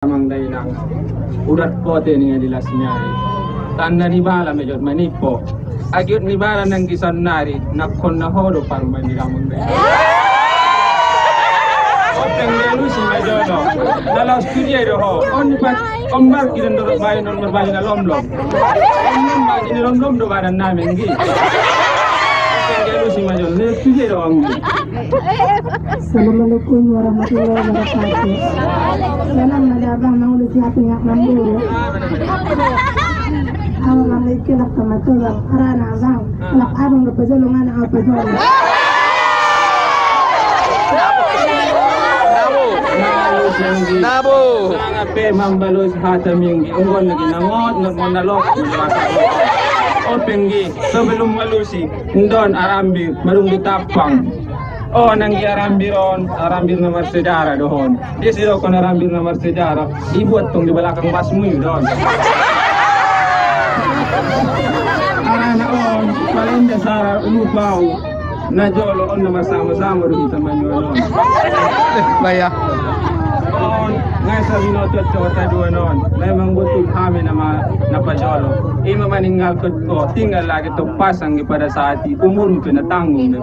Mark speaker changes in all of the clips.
Speaker 1: Mangday nang udat kote ni dilas nyari tanda ni bala mejot manipo agyot ni bala nang gisan nari nakon na hodo par manira mangday oteng melu si mejodo dalam studio do ho on pat ombar kidan do bayi non berbayi na lomlom on bayi ni lomlom do badan na mengi oteng melu si mejodo ne studio do angi.
Speaker 2: Assalamualaikum warahmatullahi wabarakatuh. Salam nagabang mga sihat ng mamuro. Ang mga ikinak na matulang karana ang lakabang na pajulungan ang pajulungan.
Speaker 1: Nabo sangat pe mambalos hata minggi unggon lagi nangot nalok openggi sebelum malusi ndon arambi marung ditapang. Oh, nanggi arambir nomor sejarah dohon. Dia sih kon arambir nomor sejarah. Dibuat tong di belakang basmu dohon. Anak on, paling dasar lupau. Najolo on nomor sama-sama do kita manyolon.
Speaker 3: Bayar.
Speaker 1: On, ngai sabi no tot dua non. Memang betul kami nama napajolo. Ima meninggal ko, tinggal lagi to pasang pada saat umur kena tanggung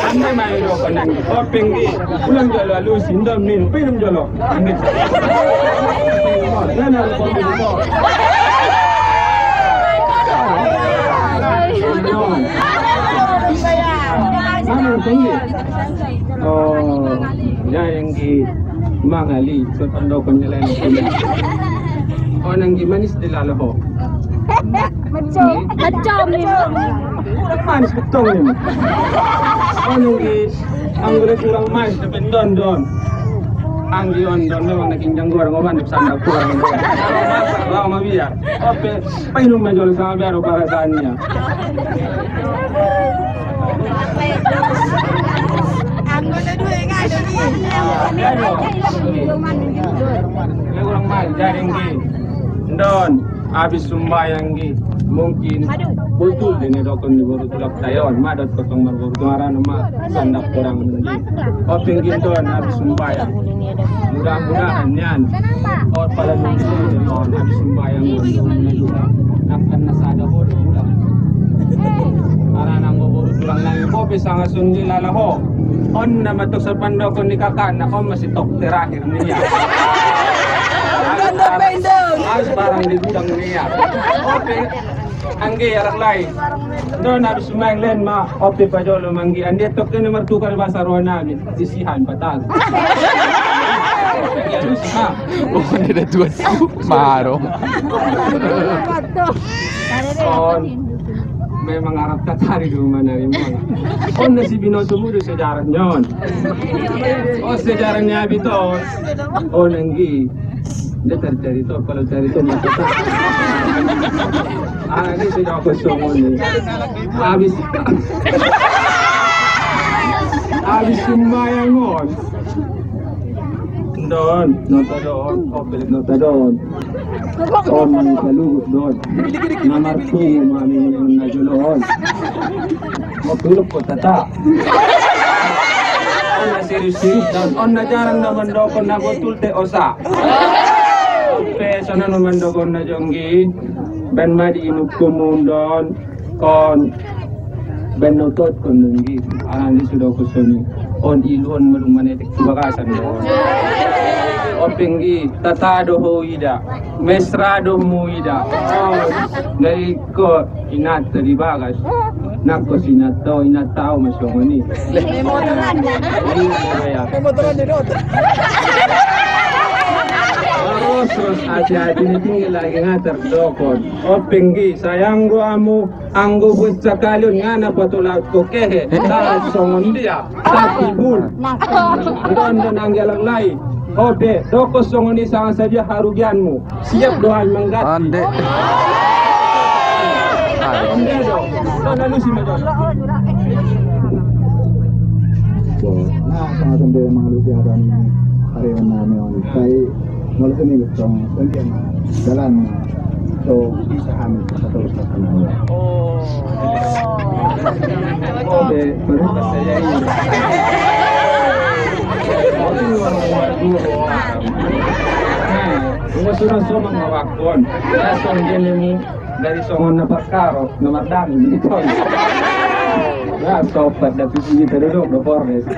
Speaker 1: Anda main do kanang openggi ulang jalo alusi ndam min pinum jalo ande nana ko do oh ya yang ki mangali so tando ko nila ni oh nang manis dilalo ho
Speaker 2: Macam ni.
Speaker 1: manis betul ni Ano ang kurang mais dapat don. Ang don memang naging jangguar ngoban di sana kurang. Masak mabia. Oke, painom majol sama biaro para tanya.
Speaker 2: Ang guna dua yang ada ni.
Speaker 1: Kurang mais jaring don. Habis sumbayang mungkin betul ini dokon di baru tulak tayon madat kotong marbaru tuaran nama sandak kurang lagi openg gintuan habis sumbayang mudah-mudahan yan pala nunggu don habis sumbayang nakkan nasada ho ulang aranang baru tulang lagi ko bisa ngasundi lalaho on na matok sa pandokon ni kakan na masih tok terakhir niya harus barang di gudang niya oke angge arak lai don habis main len ma ope pajolo manggi ande tok ni martukar bahasa rona ni sisihan patag ya lu sih ha
Speaker 3: Oh, ada dua maro.
Speaker 1: on memang Arab tatari di rumah nari mo on na si binoso mo do sejarah nyon oh sejarahnya bito oh nanggi dia cari itu kalau cari itu mati ini sudah aku songong nih habis sembahyang don nota don opel nota don on manusia don namar ku mami yang najulon opel ko tata on na serius dan on na jarang na mandokon na botul te osa sana naman dogon na jonggi ben madi inuk kumundon kon ben notot kon nunggi arang di sudah kusuni on ilon malung manetik bakasan don openggi tatado hoida mesrado muida dari ko inat dari bagas nakko sinato inatao masyongoni motoran di rot terus aja tinggal lagi ngater dokon openggi sayang ruamu anggo buat sakalun ngana patulat ko kehe ta songon dia ta tibul don anggelang lai oke doko songon ni sangat saja harugianmu siap doa menggat
Speaker 3: Ande.
Speaker 1: ande do lalu si medon
Speaker 4: nah sangat sendiri mengeluti dan karyawan namin saya malah ini gustong nanti jalan so bisa kami terus terkenal
Speaker 1: oke baru saya ini Umusunod so mga wakon. Nasong din dari songon na perkaro nomor dami dito. Ya, sobat dan visi terus do forest.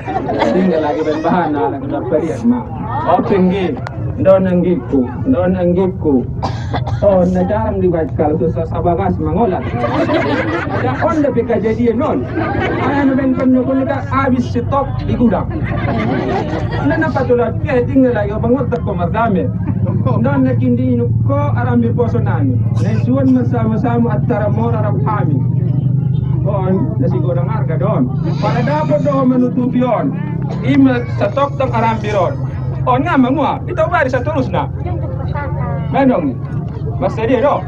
Speaker 1: Tinggal lagi ben bahana lagi dapat ya ma. Tinggi, don anggiku. Oh, na jarang dibaca kalau susah sabagas mengolah. Ada on lebih kejadian non. Ayah ben penuh ka habis stop di gudang. Nana patulah dia tinggal lagi bangun tak komardame. Don nakindi ko arambi posonani. Nesuan sama-sama antara mora Arab kami. Don, nasi goreng harga don. Pada dapat doh menutupi on. Ima stok tong arambi ron. On nga mangua, ito ba sa tulus na? Manong, Mercedes do.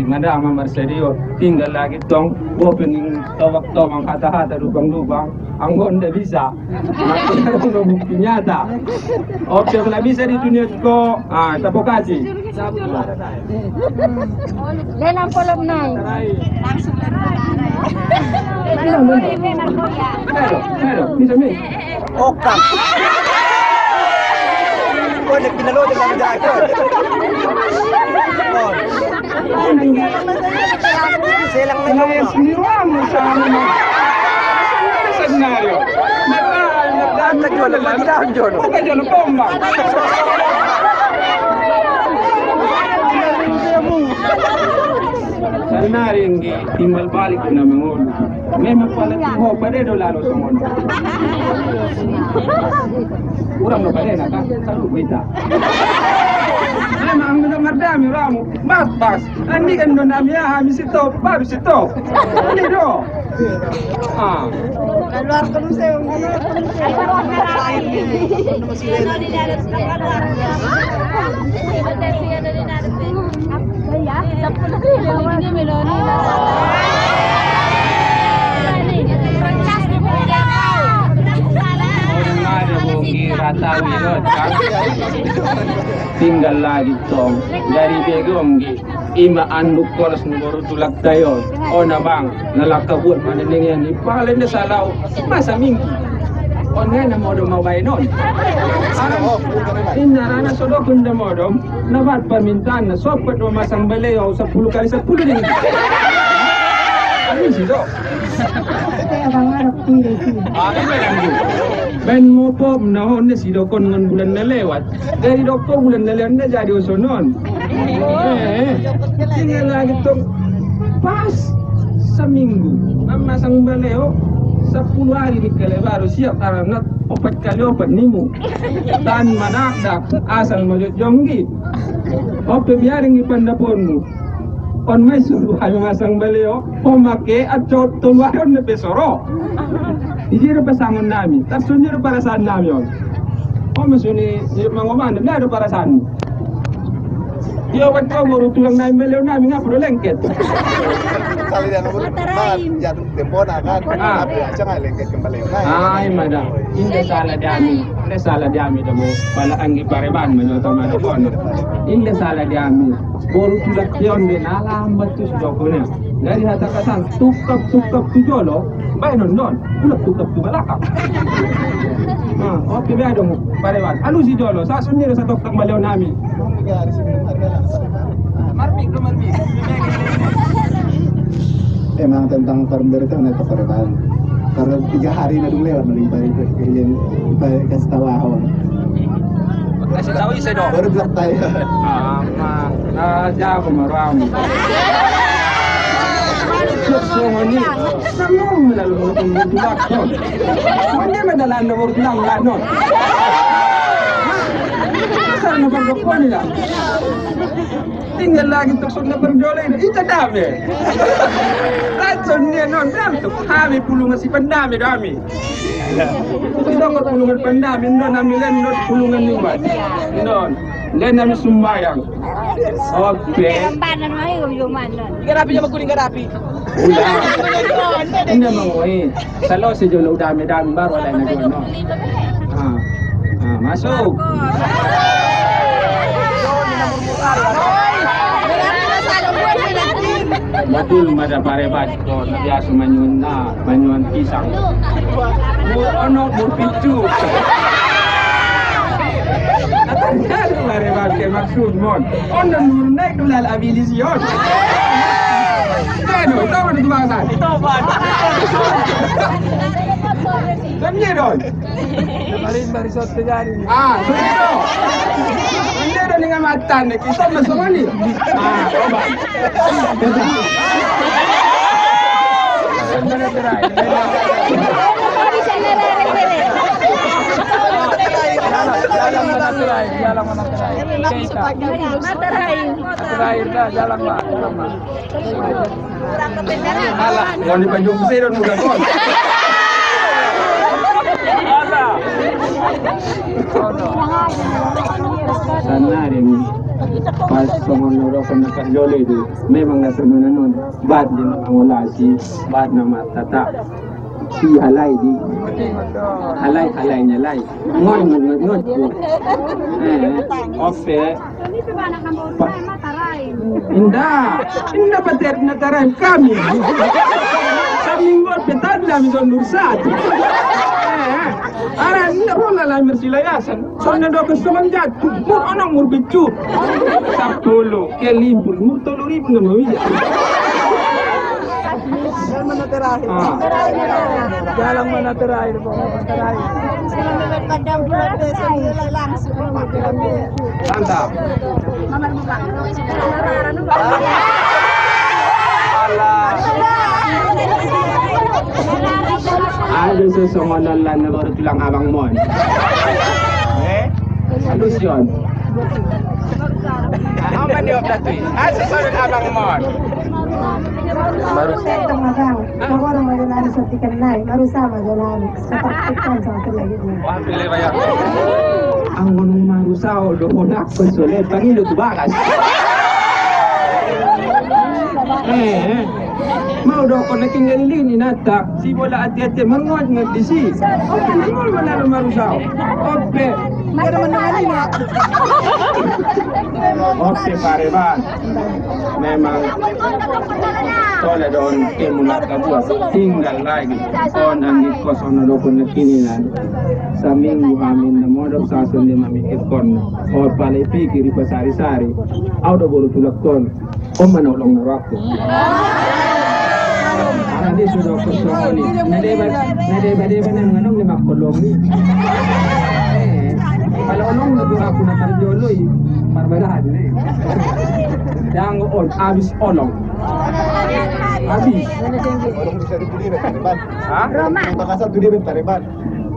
Speaker 1: Madama Mercedes tinggal lagi tong opening tawak-tawang hata-hata lubang-lubang. Ang Honda bisa. Nakuha ng bukti nyata. Opsi na bisa di dunia ko, tapokasi.
Speaker 2: Lelang polom nai.
Speaker 5: Langsung
Speaker 1: Pero, bisa mi.
Speaker 6: Oka. Oh, nagpinalo din lang dyan ako. Silang may
Speaker 1: Kaya siniwamo sa ano senaryo.
Speaker 6: Nagdaan lang dyan.
Speaker 1: Bukan jalan pomba. Senaryo yang timbal balik na mengulo. Memang paling ho pada do lalo songon. Kurang no pada nak selalu kita. Memang ang madami ramu. Bas. Andi kan do namia habis itu, habis itu. Ini do.
Speaker 2: Keluar terus saya.
Speaker 1: Tinggal lagi tong dari begonggi ima anduk kolas numero tulak tayo o na bang nalakabut manenengan ni palen na salaw masa minggu on nga na modo mabay non inarana sodo kunda modo nabat permintaan na sopat o masang baleo 10 kali 10 din ano sido
Speaker 2: Kaya bangarap pilih sih.
Speaker 1: Ben mo po nahon na si dokon ngon bulan na lewat. Dari doktor bulan na lewat na jadi usonon. Tinggal lagi tong pas seminggu. Masang baleo 10 hari di kale baru siap karena 4 kali opat nimu. Dan manakdak asal majut jonggi. Ope biaring ipandaponmu. On may suruh hayo masang baleo, pemake at tumayon na pesoro. Hindi rin pasangon namin, tapos hindi rin para saan namin yun. O masuni, mga umano, na rin para saan. Iyawan ko, maruto lang namin baleo namin nga, puro lengket.
Speaker 6: Kali dia nomor jatuh tempo na kan. Siya nga lengket kembali.
Speaker 1: Ay, madam, hindi sala diami damo, pala ang ipareban, manyoto manokon. Hindi sala diami. Puro tulak yun din, alambat to sa dokonya. Dari hata-katan, tukap tu jolo, baik non, tukap tu balakap. Oke, biar dong, pareban. Anu si jolo, sa sendiri sa tukap baliau nami. Marmik.
Speaker 4: Emang tentang farmer itu naik kepereban. Karena 3 hari na lewat melimpah itu yang kasih tahu ahon.
Speaker 6: Kasih tahu isa dong.
Speaker 4: Baru bilang tayo.
Speaker 1: Jago marami. Sesungguhnya, namun melalui tulak non. Hindi madalaan na lang non. Saan na pagkakuha nila? Tinggal lagi tusok na berdola ini, itu dami. Racun niya non, dami. Kami pulungan si pandami, dami. Kita nggak pulungan pandami, non, kami lendot pulungan nyubat. Non, len kami sumbayang. Oke.
Speaker 5: Gambaran mo yung yuman nun.
Speaker 6: Garapi niya magkuling garapi.
Speaker 1: Udah. Hindi mangoy. Salo si Jolo dami-dami baru wala na doon, no. Masuk. Betul mada parebat ko na biasa manyuan pisang. Ono berpicu. Atanya parebat ke maksud mon. Ono naik kelal abilision. Ano, tahu itu bahasa? Itu apa? Tanya dong.
Speaker 3: Kemarin barisot terjadi.
Speaker 1: Sudah. Ini ada dengan mata nih. Kita masuk mana? Coba. Mau di Tanjung Besir udah kon. Sana rin pas pengonoro ko nakajolo itu memang natununan nun bad din ang wala si bad na matata si halay di halay niya lay ngon po ofe inda pater na taray kami sa minggo petad namin doon lursat Ara hindi ko lalamir sila yasan. So nando gusto man jad. Mur anong murbicu. Sapolo, kelimpul, mur 3,000 na mawija.
Speaker 3: Jalan mana terakhir? Jalan mana terakhir po?
Speaker 1: Mantap. Ada seseorang lain baru tulang abang mon. Halus yon. Apa dia berarti? Seseorang abang mon.
Speaker 2: Baru saya tengah-tengah. Kalau orang lari setikan naik, baru sama jalan. Sepertikan satu lagi.
Speaker 1: Wah, pilih bayar. Ang gunung marusao doon ako sulit. Pangilo tu bagas. Mau dong konekin lini nata si bola hati-hati mengot ngedisi. Oke, semua mana marusao. Oke. Oke, pareban. Memang soalnya doon kemulat kabuat tinggal lagi. On ang kosong na doon konekininan. Sa minggu kami na modok sasun di mamikit kon. O palipiki di pasari-sari. Auto baru tulak kon. O manolong na waktu. Nanti sudah kosong ni. Nadeba na nganong lima kolong ni. Kalau olong na doon ako na kardioloy. Barbarahan ni. Yang on habis olong. Habis.
Speaker 6: Orang bisa dibeli di Pareban.
Speaker 5: Roma.
Speaker 6: Makassar tu dia di Pareban.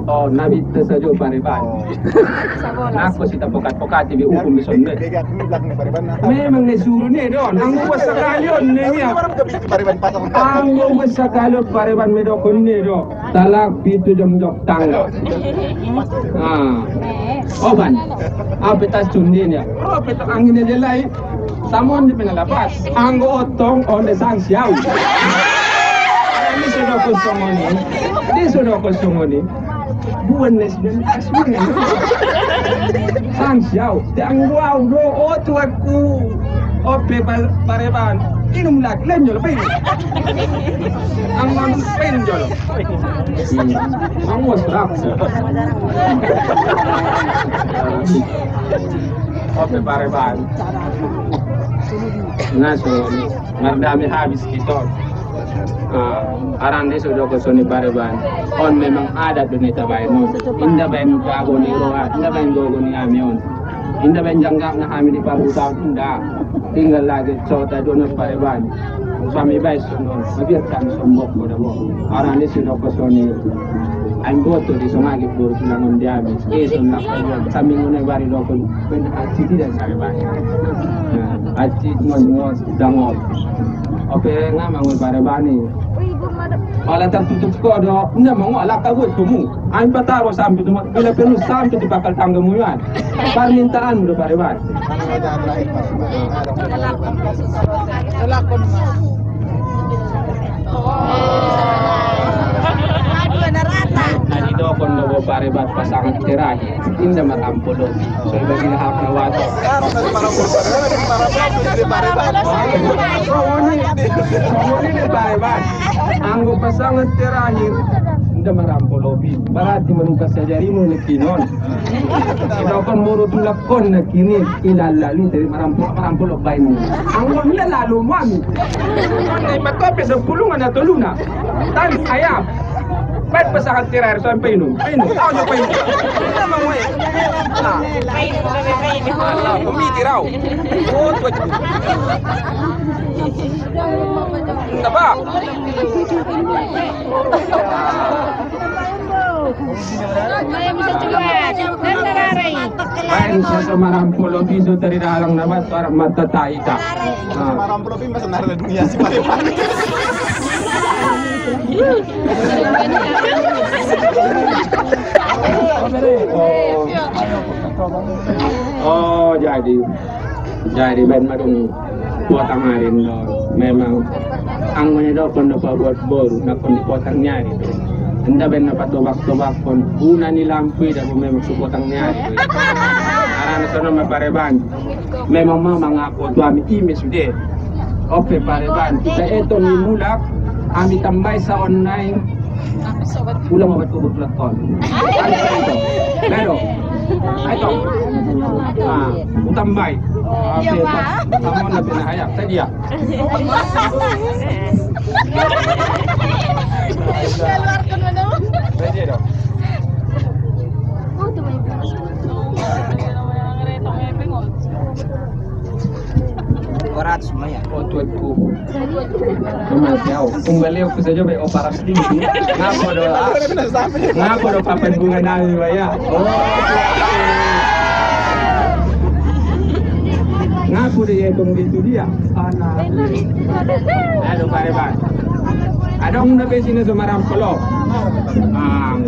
Speaker 1: Oh, nabi tersajo Pareban. Aku sih pokat-pokat di hukum di sana.
Speaker 6: Dia aku bilang di Pareban.
Speaker 1: Memang nesuruh ni don. Ang buat sekalian ni ya.
Speaker 6: Orang tak bisa di Pareban pasang.
Speaker 1: Ang buat sekalian Pareban medokon ni do. Talak pitu jam tangga. Oban. Apa tas cundi ni? Oh, petak angin ni jelai. Samon di penalapas. Ang otong on the sang siau. Ini sudah kosong ni. Ini sudah kosong ni. Buan nesden asmin. Sang siau. Tiang wow do otu aku. Ope Pareban. Inum lagi lem jolo pin. Ang man pin jolo. Ang was rak. Ope Pareban. Ngaso ngardami habis kita. Arang desa sudah kosong di Pareban. On memang ada dunia bayan. Indah bayan gago ni rohat. Indah bayan gogo ni amion. Indah bayan janggap na kami di Parusaw. Indah. Tinggal lagi cota doon ng Pareban. Suami bayi sunod. Mabiyak kami sumbok mo na mo. Arang desa sudah kosong ni. Ang boto di sumagi puro silangon diami. Keso na kayo. Kami ngunay bari dokon. Pwede aci tidak Pareban. Aci ngon dangol. Oke, nga mangun Pareban ni. Wala tertutup ko do. Hindi mo alak kagod kumu. Ang pataro sampai tu bila perlu sampai di bakal tangga mo yan. Permintaan mo do Pareban. Nadi do dokon na parebat pasangan tirahi, inda marampulo. So bagi lahap na wato. Ini parebat. Anggo pasangan tirahi, inda marampulo. Barati manukas sa jari mo nakinon. Dokon muro tulakon na kini ilalalu dari marampulo bain mo. Anggo nila lalo mo ami. Ay matope sa pulungan na tuluna. Tan ayam. Ba't pa sa kantirar ito ang painom? Painom? Tao niyo painom? Hindi naman mo eh. Ala, pumiti raw. Oo, tuwad ko. Hindi ba? Bayan siya sa marampulo, piso tari na lang naman para matatay ka.
Speaker 6: Marampulo, mas narin na dunia si Pare-Pare.
Speaker 1: Oh, jadi ben madung potang harin do. Memang ang menyedo kon buat boru na kon di potang nyari do. Anda ben na patobak-tobak kon una ni lampu da memang su potang nyari. Arana sono mapareban. Memang mama ngako tu ami ime sude. Oke pareban. Kita eto ni mulak ami tambay sa online. Ulang mabat ko butulat kon. Ano ito? Pero ito. Utambay. Kamu na pinahayak sa dia.
Speaker 5: Keluar kan mana?
Speaker 1: Pwede daw.
Speaker 3: Sumaya.
Speaker 1: Oh, tuwad ko. Kumasyaw. Kung baliw ko sa Diyo, may oparas din. Nga po daw papanbungan namin maya. Oh, nga po daw itong dito dia. Ano pare ba? Adong nabesin na sumarang pulo.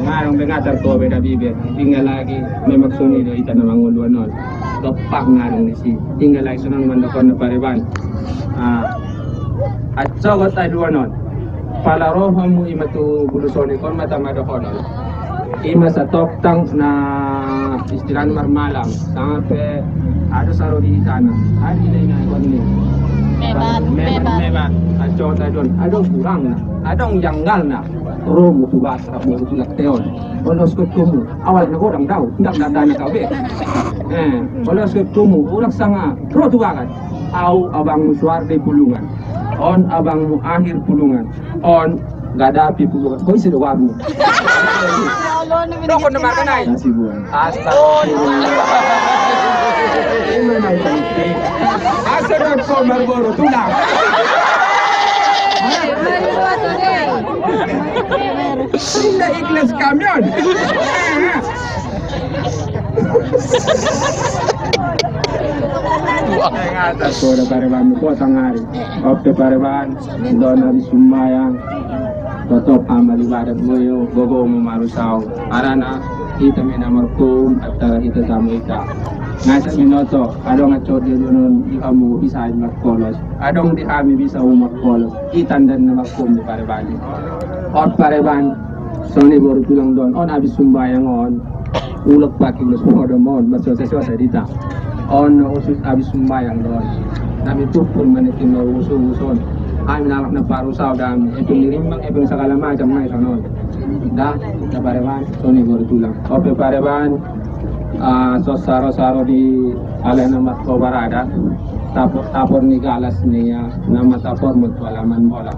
Speaker 1: Nga nung bengatar ko, beda bibir. Tinggal lagi, may magsunido, ita na manguluan nun. Topak nga nung nisi. Tinggal lagi sunang mandakon na pareban. At sagot ay duwa nun. Palarohan mo ima to bulusoni kon matamado ko nun. Ima sa toktang na istilan marmalang. Sangape, ada saro di itana. Adi na ina ikon ni. Mebat. At sagot ay doon. Adong kurang na. Adong janggal na. Romo tugas rapo tulak teon. Kalau skut kumu awal na godang daw. Ndak dadana ka be. Kalau skut kumu ulang sanga. Ro tugakan. Au abang musuar di pulungan. On abang mu akhir pulungan. On gadapi pulungan. Kau isi doamu. Dok kon naman kanay.
Speaker 4: Nasi buwan.
Speaker 1: Astagfirullah. Asa na ko marboro tulang. Tidak ikhlas kamion. Sudah pareban ko tangari. Oke pareban doon na sumayang. Totoo amal ibadat mo yo gogo mo marusaw. Arana kita may namarkum at kita tamo ita. Nasa minuto, adong at chod yun di kamu bisa magkolos. Adong di kami bisa magkolos. Itandan na magkum di pareban. Ot pareban, so ni baru tulang doon. On abis sumbayang on. Ulok paking los mo domon, masosasyosa dita. On usus abis sumbayang doon. Kami tupul manitin na uso-uson. Kami namak na parusaw dami. Ito nirimbang ibang sa kalamajang may tanon. Da, na pareban, so ni baru tulang. Ope pareban, so saro-saro di ala na matkobarada. Tapor ni galas niya na matapor magwalaman bola.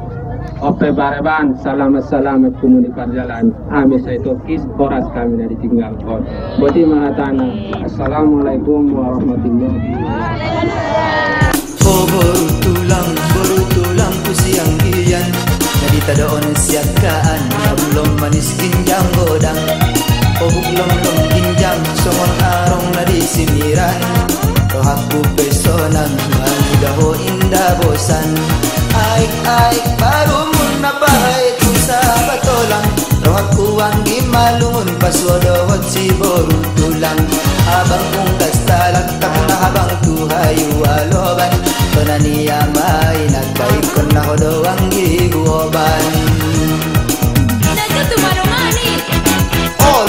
Speaker 1: Ope pareban, salamat kumuni perjalanan. Kami sa ito, oras kami na ditinggal ko. Buti mga tanah, Assalamualaikum warahmatullahi wabarakatuh.
Speaker 7: Oh baru tulang ku siang iyan. Jadi tadaon siakaan, belum manis ginjang godang. Oh belum ginjang, somon arong na di simiran. Roh aku pesonan, mangidaho indah bosan. Aik baru mun napahay kung sa batolang. Roh aku anggi malungun paswadawat si baru tulang. Abang kung kastalagtak na habang tuhayu aloban. Pananiya may nagkaib ko na ko daw ang giguoban.
Speaker 5: Nagkatumaro mani.
Speaker 6: Oh,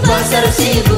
Speaker 7: Pasar Sibuk